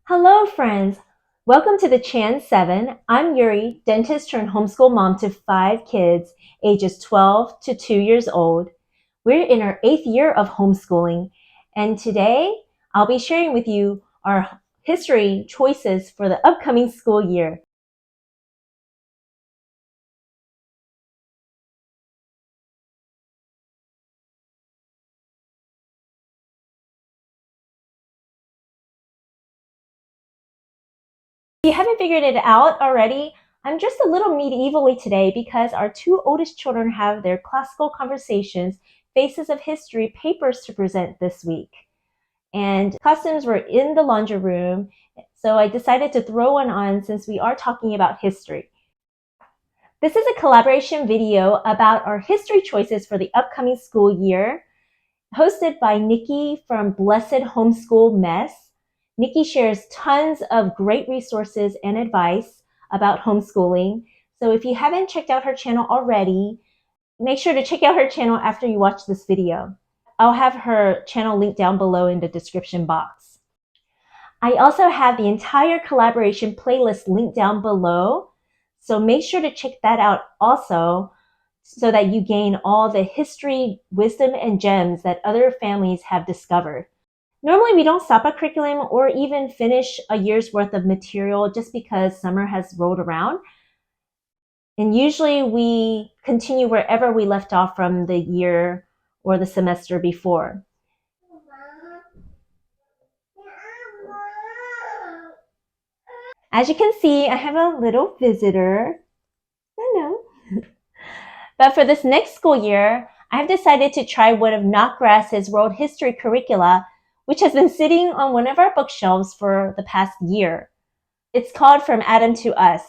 Hello, friends. Welcome to the Chan 7. I'm Euree, dentist turned homeschool mom to 5 kids, ages 12 to 2 years old. We're in our 8th year of homeschooling, and today I'll be sharing with you our history choices for the upcoming school year. If you haven't figured it out already, I'm just a little medievally today because our 2 oldest children have their classical conversations, Faces of History papers to present this week. And costumes were in the laundry room, so I decided to throw one on since we are talking about history. This is a collaboration video about our history choices for the upcoming school year, hosted by Nickie from Blessed Homeschool Mess. Nickie shares tons of great resources and advice about homeschooling. So if you haven't checked out her channel already, make sure to check out her channel after you watch this video. I'll have her channel linked down below in the description box. I also have the entire collaboration playlist linked down below, so make sure to check that out also so that you gain all the history, wisdom, and gems that other families have discovered. Normally, we don't stop a curriculum or even finish a year's worth of material just because summer has rolled around. And usually we continue wherever we left off from the year or the semester before. As you can see, I have a little visitor. Hello. But for this next school year, I've decided to try one of Knotgrass's world history curricula, which has been sitting on one of our bookshelves for the past year. It's called From Adam to Us.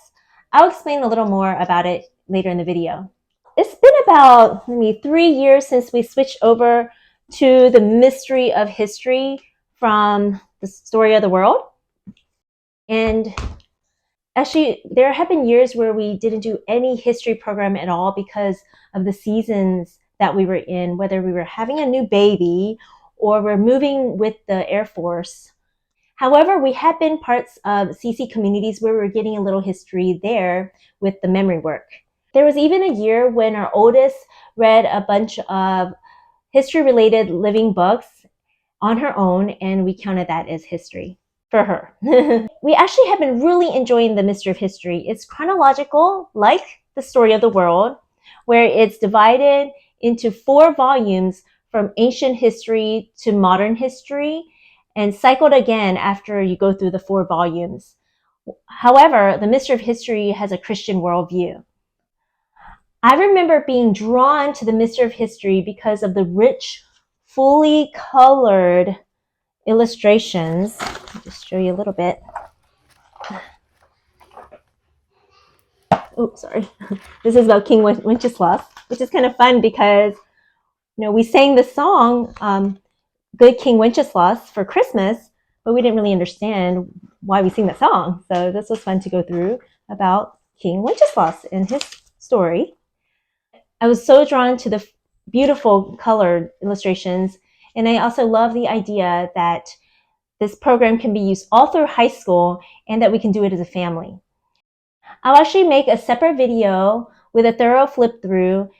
I'll explain a little more about it later in the video. It's been about maybe 3 years since we switched over to the mystery of history from the story of the world. And actually, there have been years where we didn't do any history program at all because of the seasons that we were in, whether we were having a new baby or we're moving with the Air Force. However, we have been parts of CC communities where we were getting a little history there with the memory work. There was even a year when our oldest read a bunch of history-related living books on her own, and we counted that as history for her. We actually have been really enjoying the mystery of history. It's chronological, like the story of the world, where it's divided into 4 volumes from ancient history to modern history and cycled again after you go through the 4 volumes. However, the mystery of history has a Christian worldview. I remember being drawn to the mystery of history because of the rich, fully colored illustrations. I'll just show you a little bit. Oh, sorry. This is about King Wenceslas, which is kind of fun because, we sang the song, Good King Wenceslas, for Christmas, but we didn't really understand why we sing that song. So this was fun to go through about King Wenceslas and his story. I was so drawn to the beautiful colored illustrations, and I also love the idea that this program can be used all through high school and that we can do it as a family. I'll actually make a separate video with a thorough flip through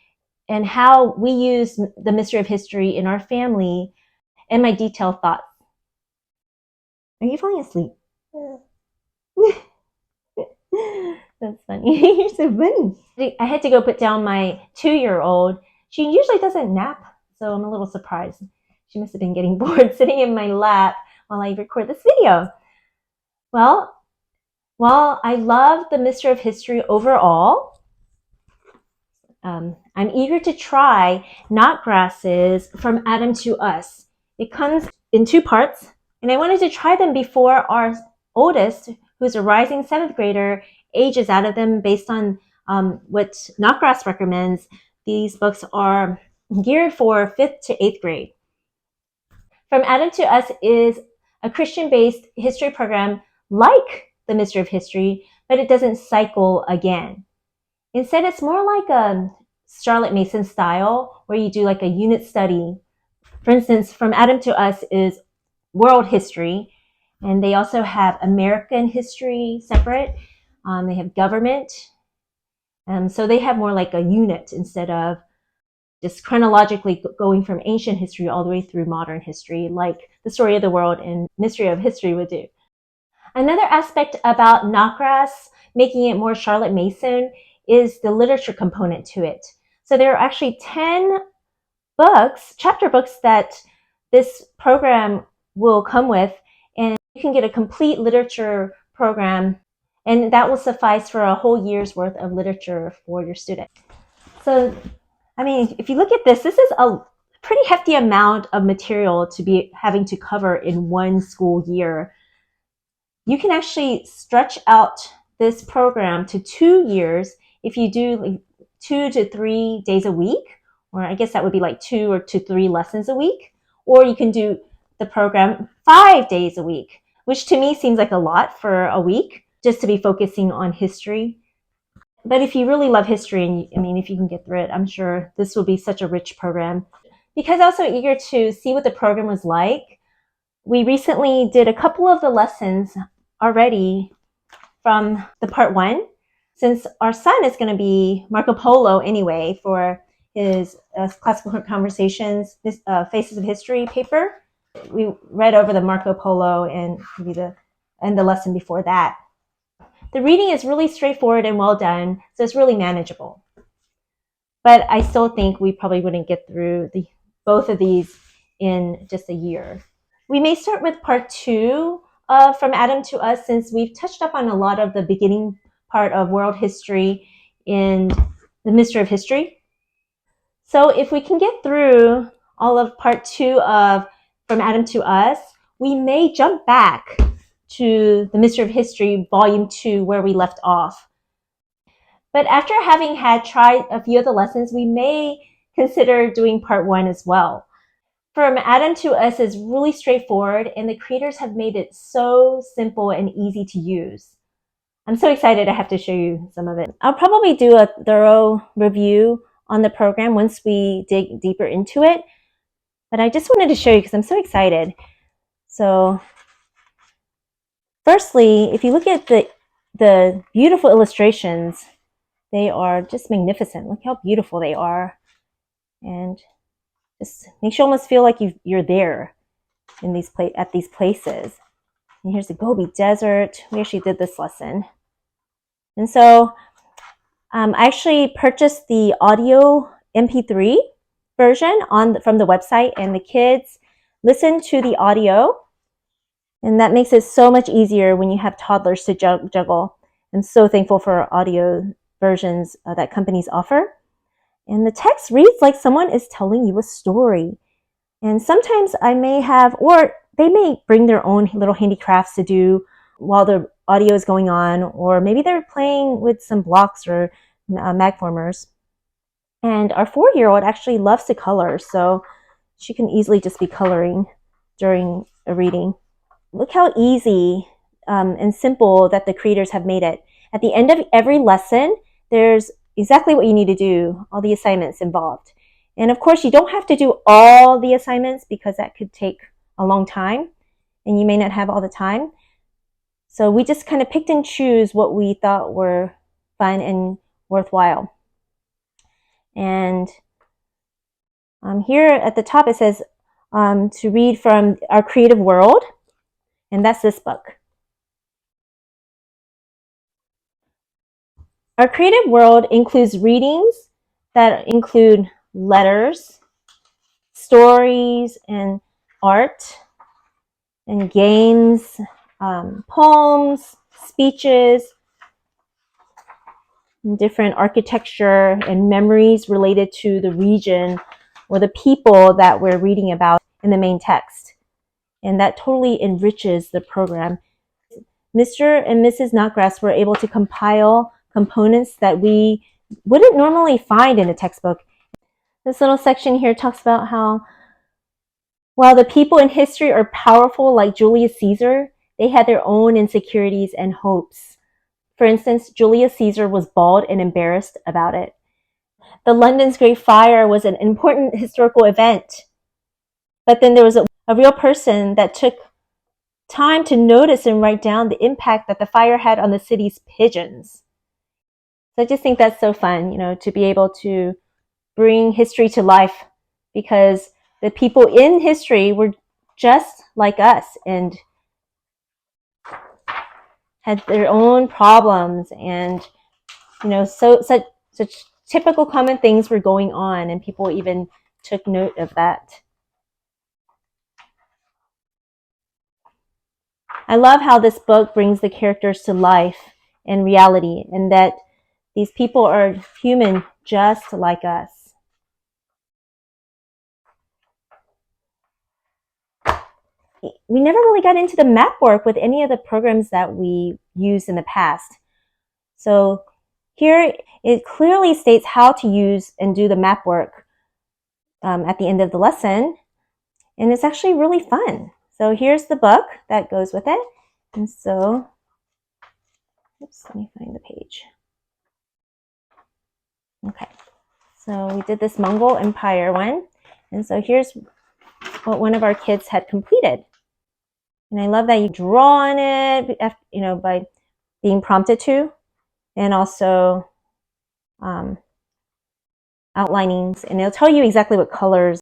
and how we use the mystery of history in our family and my detailed thoughts. Are you falling asleep? That's funny. You're so funny. I had to go put down my 2-year-old. She usually doesn't nap, so I'm a little surprised. She must have been getting bored sitting in my lap while I record this video. Well, while I love the mystery of history overall, I'm eager to try Knotgrass's From Adam to Us. It comes in 2 parts, and I wanted to try them before our oldest, who's a rising 7th grader, ages out of them based on what Knotgrass recommends. These books are geared for 5th to 8th grade. From Adam to Us is a Christian-based history program like the Mystery of History, but it doesn't cycle again. Instead, it's more like a Charlotte Mason style where you do like a unit study. For instance, From Adam to Us is world history, And they also have American history separate. They have government. So they have more like a unit instead of just chronologically going from ancient history all the way through modern history, like the Story of the World and Mystery of History would do. Another aspect about Knotgrass, making it more Charlotte Mason, is the literature component to it. So there are actually 10 books, chapter books, that this program will come with, and you can get a complete literature program, and that will suffice for a whole year's worth of literature for your student. So, I mean, if you look at this is a pretty hefty amount of material to be having to cover in one school year. You can actually stretch out this program to 2 years if you do like 2 to 3 days a week, or I guess that would be like 2 or 3 lessons a week. Or you can do the program 5 days a week, which to me seems like a lot for a week just to be focusing on history. But if you really love history, and I mean, if you can get through it, I'm sure this will be such a rich program. Because I was so eager to see what the program was like, we recently did a couple of the lessons already from the part 1. Since our son is going to be Marco Polo anyway for his classical conversations, Faces of History paper, we read over the Marco Polo and the lesson before that. The reading is really straightforward and well done, so it's really manageable. But I still think we probably wouldn't get through both of these in just a year. We may start with part 2 From Adam to Us, since we've touched up on a lot of the beginning part of world history in the Mystery of History. So if we can get through all of part 2 of From Adam to Us, we may jump back to the Mystery of History, Volume 2, where we left off. But after having tried a few of the lessons, we may consider doing part 1 as well. From Adam to Us is really straightforward, and the creators have made it so simple and easy to use. I'm so excited I have to show you some of it. I'll probably do a thorough review on the program once we dig deeper into it, but I just wanted to show you because I'm so excited. So firstly, if you look at the beautiful illustrations, they are just magnificent. Look how beautiful they are. And just makes you almost feel like you're there in at these places. And here's the Gobi Desert. We actually did this lesson. And so I actually purchased the audio MP3 version from the website, and the kids listen to the audio. And that makes it so much easier when you have toddlers to juggle. I'm so thankful for audio versions that companies offer. And the text reads like someone is telling you a story. And sometimes I may have, or they may bring their own little handicrafts to do while the audio is going on, or maybe they're playing with some blocks or magformers. And our 4-year-old actually loves to color, so she can easily just be coloring during a reading. Look how easy and simple that the creators have made it. At the end of every lesson, there's exactly what you need to do, all the assignments involved. And of course, you don't have to do all the assignments because that could take a long time and you may not have all the time. So we just kind of picked and choose what we thought were fun and worthwhile. And here at the top it says to read from Our Creative World, and that's this book. Our Creative World includes readings that include letters, stories, and art, and games, poems, speeches, and different architecture and memories related to the region or the people that we're reading about in the main text. And that totally enriches the program. Mr. and Mrs. Knotgrass were able to compile components that we wouldn't normally find in a textbook. This little section here talks about how while the people in history are powerful like Julius Caesar, they had their own insecurities and hopes. For instance, Julius Caesar was bald and embarrassed about it. The London's Great Fire was an important historical event, but then there was a real person that took time to notice and write down the impact that the fire had on the city's pigeons. So I just think that's so fun, to be able to bring history to life, because the people in history were just like us and had their own problems, and such typical common things were going on, and people even took note of that. I love how this book brings the characters to life and reality, and that these people are human just like us. We never really got into the map work with any of the programs that we used in the past. So here it clearly states how to use and do the map work at the end of the lesson. And it's actually really fun. So here's the book that goes with it. And so, oops, let me find the page. Okay, so we did this Mongol Empire one. And so here's what one of our kids had completed. And I love that you draw on it, by being prompted to, and also outlinings. And it'll tell you exactly what colors.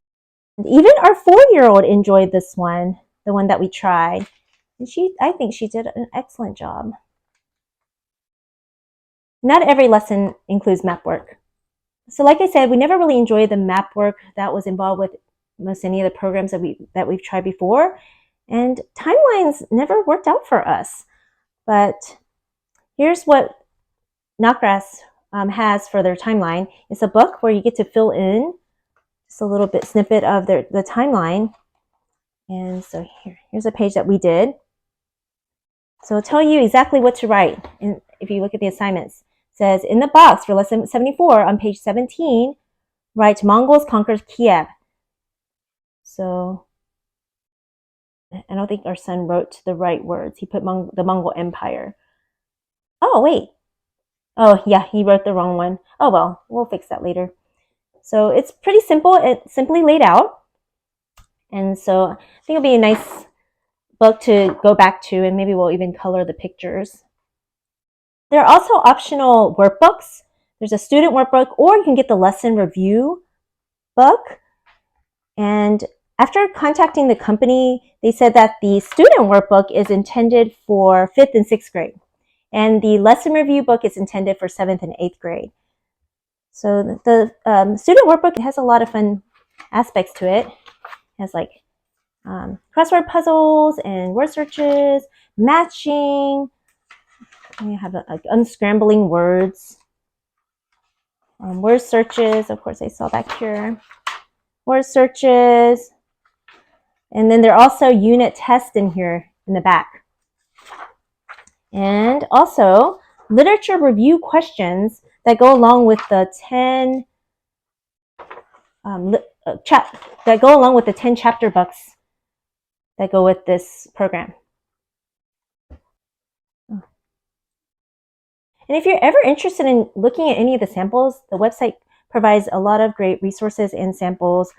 And even our 4-year-old enjoyed this one, the one that we tried. And I think she did an excellent job. Not every lesson includes map work. So like I said, we never really enjoyed the map work that was involved with most any of the programs that we've tried before. And timelines never worked out for us. But here's what Knotgrass has for their timeline. It's a book where you get to fill in just a little bit snippet of the timeline. And so here's a page that we did. So it'll tell you exactly what to write. And if you look at the assignments, it says in the box for lesson 74 on page 17, write Mongols conquered Kiev. So I don't think our son wrote the right words. He put the Mongol Empire. Oh, wait. Oh, yeah, he wrote the wrong one. Oh, well, we'll fix that later. So it's pretty simple. It's simply laid out. And so I think it'll be a nice book to go back to, and maybe we'll even color the pictures. There are also optional workbooks. There's a student workbook, or you can get the lesson review book. And after contacting the company, they said that the student workbook is intended for 5th and 6th grade. And the lesson review book is intended for 7th and 8th grade. So the student workbook has a lot of fun aspects to it. It has like crossword puzzles and word searches, matching. We have unscrambling words. Word searches, of course I saw that here. Word searches. And then there are also unit tests in here in the back. And also literature review questions that go along with the 10 chapter books that go with this program. And if you're ever interested in looking at any of the samples, the website provides a lot of great resources and samples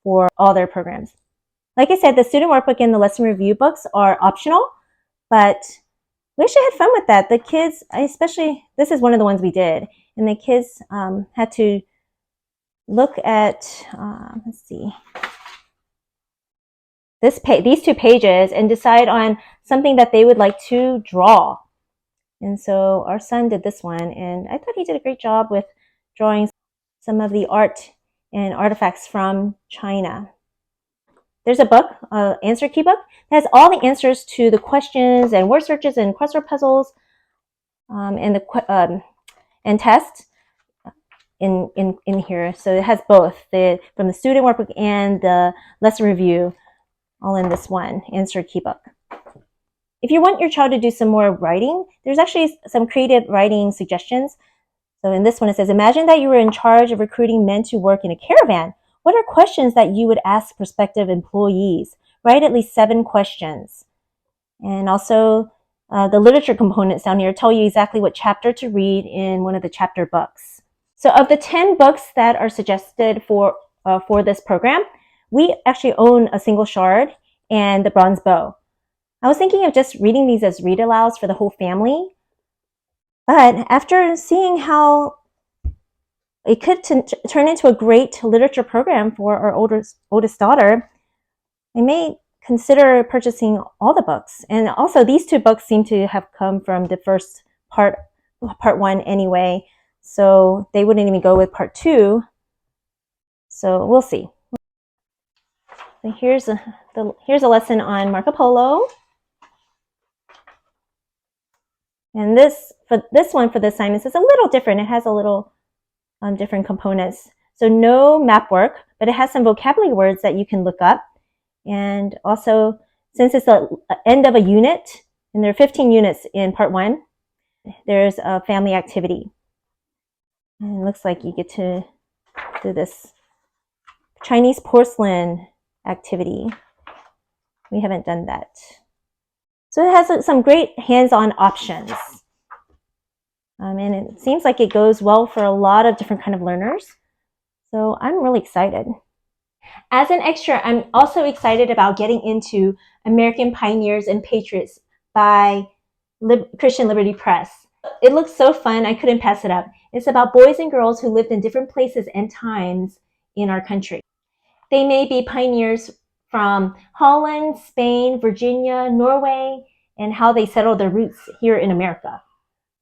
for all their programs. Like I said, the student workbook and the lesson review books are optional, but we actually had fun with that. The kids, especially, this is one of the ones we did, and the kids had to look at, let's see, these 2 pages and decide on something that they would like to draw. And so our son did this one, and I thought he did a great job with drawing some of the art and artifacts from China. There's a book, answer key book, that has all the answers to the questions and word searches and crossword puzzles and tests in here. So it has both from the student workbook and the lesson review all in this one answer key book. If you want your child to do some more writing, there's actually some creative writing suggestions. So in this one it says, imagine that you were in charge of recruiting men to work in a caravan. What are questions that you would ask prospective employees? Write at least 7 questions. And also the literature components down here tell you exactly what chapter to read in one of the chapter books. So of the 10 books that are suggested for this program, we actually own a single shard and the bronze bow. I was thinking of just reading these as read-alouds for the whole family, but after seeing how it could turn into a great literature program for our oldest daughter, I may consider purchasing all the books. And also, these 2 books seem to have come from the first part 1 anyway, so they wouldn't even go with part 2. So we'll see. So here's a lesson on Marco Polo. And this one for the assignments is a little different. It has a little different components. So no map work, but it has some vocabulary words that you can look up. And also, since it's the end of a unit, and there are 15 units in part 1, there's a family activity. And it looks like you get to do this Chinese porcelain activity. We haven't done that. So it has some great hands-on options. And it seems like it goes well for a lot of different kind of learners. So I'm really excited. As an extra, I'm also excited about getting into American Pioneers and Patriots by Christian Liberty Press. It looks so fun, I couldn't pass it up. It's about boys and girls who lived in different places and times in our country. They may be pioneers from Holland, Spain, Virginia, Norway, and how they settled their roots here in America.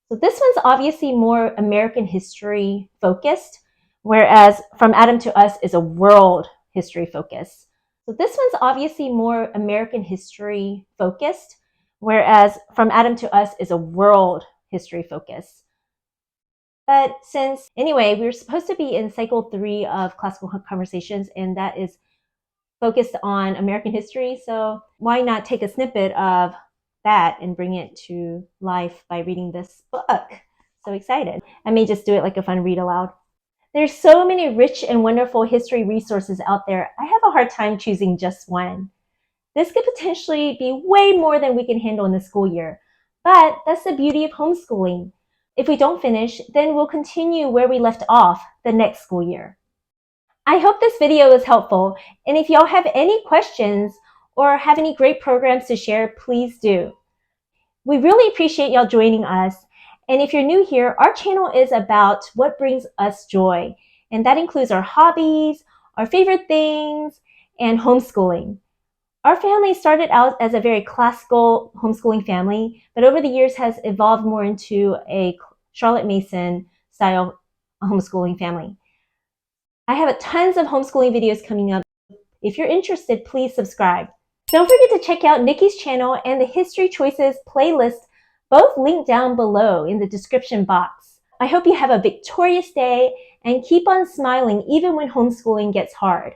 So this one's obviously more American history focused, whereas From Adam to Us is a world history focus. So this one's obviously more American history focused, whereas From Adam to Us is a world history focus. But anyway, we were supposed to be in cycle 3 of classical conversations, and that is focused on American history. So why not take a snippet of that and bring it to life by reading this book? So excited. I may just do it like a fun read aloud. There's so many rich and wonderful history resources out there. I have a hard time choosing just one. This could potentially be way more than we can handle in the school year, but that's the beauty of homeschooling. If we don't finish, then we'll continue where we left off the next school year. I hope this video was helpful, and if y'all have any questions or have any great programs to share, please do. We really appreciate y'all joining us, and if you're new here, our channel is about what brings us joy, and that includes our hobbies, our favorite things, and homeschooling. Our family started out as a very classical homeschooling family, but over the years has evolved more into a Charlotte Mason style homeschooling family. I have tons of homeschooling videos coming up. If you're interested, please subscribe. Don't forget to check out Nickie's channel and the History Choices playlist, both linked down below in the description box. I hope you have a victorious day and keep on smiling even when homeschooling gets hard.